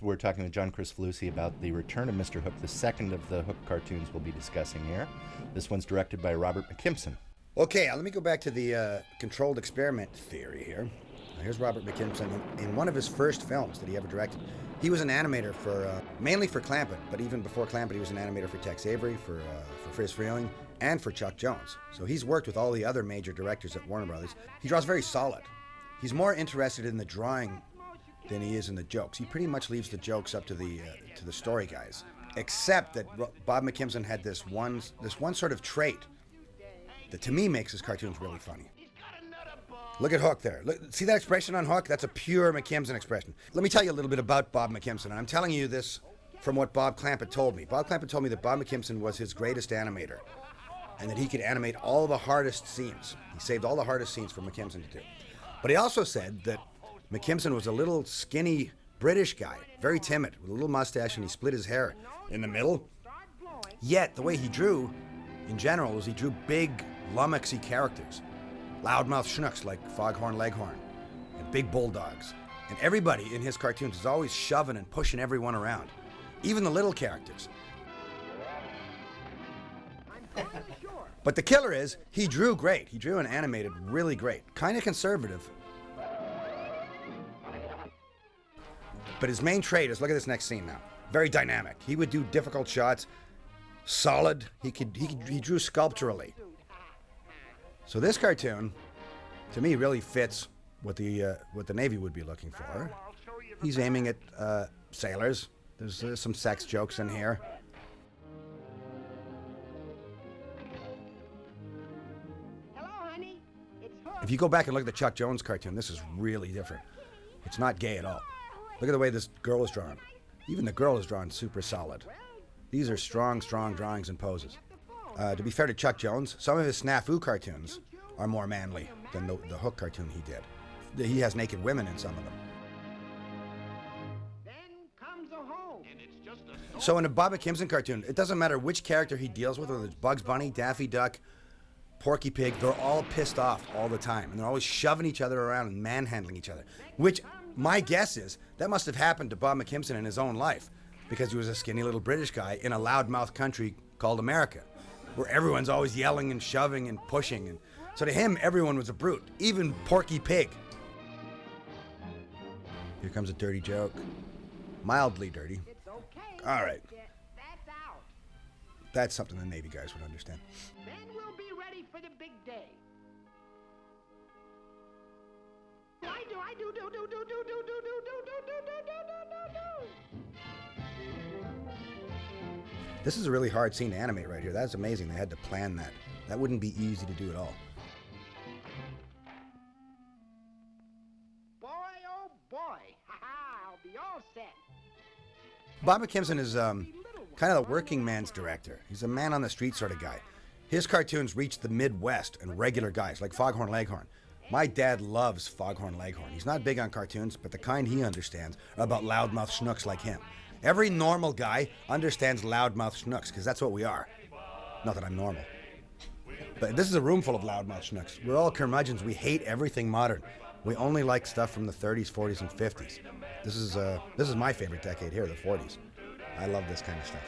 We're talking with John Kricfalusi about the return of Mr. Hook, the second of the Hook cartoons we'll be discussing here. This one's directed by Robert McKimson. Okay, let me go back to the controlled experiment theory here. Here's Robert McKimson. In one of his first films that he ever directed, he was an animator for, mainly for Clampett, but even before Clampett, he was an animator for Tex Avery, for Friz Freleng, and for Chuck Jones. So he's worked with all the other major directors at Warner Brothers. He draws very solid. He's more interested in the drawing than he is in the jokes. He pretty much leaves the jokes up to the story guys. Except that Bob McKimson had this one sort of trait that to me makes his cartoons really funny. Look at Hook there. Look, see that expression on Hook? That's a pure McKimson expression. Let me tell you a little bit about Bob McKimson. And I'm telling you this from what Bob Clampett told me. Bob Clampett told me that Bob McKimson was his greatest animator and that he could animate all the hardest scenes. He saved all the hardest scenes for McKimson to do. But he also said that McKimson was a little skinny British guy, very timid, with a little mustache, and he split his hair in the middle. Yet, the way he drew, in general, was he drew big, lummoxy characters. Loudmouth schnooks like Foghorn Leghorn, and big bulldogs. And everybody in his cartoons is always shoving and pushing everyone around, even the little characters. But the killer is, he drew great. He drew and animated really great. Kind of conservative. But his main trait is, look at this next scene now. Very dynamic. He would do difficult shots, solid. He drew sculpturally. So this cartoon, to me, really fits what the Navy would be looking for. He's aiming at sailors. There's some sex jokes in here. If you go back and look at the Chuck Jones cartoon, this is really different. It's not gay at all. Look at the way this girl is drawn. Even the girl is drawn super solid. These are strong, strong drawings and poses. To be fair to Chuck Jones, some of his snafu cartoons are more manly than the Hook cartoon he did. He has naked women in some of them. So in a Bob McKimson cartoon, it doesn't matter which character he deals with, whether it's Bugs Bunny, Daffy Duck, Porky Pig, they're all pissed off all the time. And they're always shoving each other around and manhandling each other. Which, my guess is, that must have happened to Bob McKimson in his own life, because he was a skinny little British guy in a loudmouth country called America, where everyone's always yelling and shoving and pushing. And so to him, everyone was a brute, even Porky Pig. Here comes a dirty joke. Mildly dirty. All right. That's something the Navy guys would understand. Then we'll be ready for the big day. This is a really hard scene to animate right here. That's amazing. They had to plan that. That wouldn't be easy to do at all. Boy, oh boy. I'll be all set. Bob McKimson is kind of the working man's director. He's a man on the street sort of guy. His cartoons reach the Midwest and regular guys like Foghorn Leghorn. My dad loves Foghorn Leghorn. He's not big on cartoons, but the kind he understands are about loudmouth schnooks like him. Every normal guy understands loudmouth schnooks, because that's what we are. Not that I'm normal. But this is a room full of loudmouth schnooks. We're all curmudgeons. We hate everything modern. We only like stuff from the 30s, 40s, and 50s. This is my favorite decade here, the 40s. I love this kind of stuff.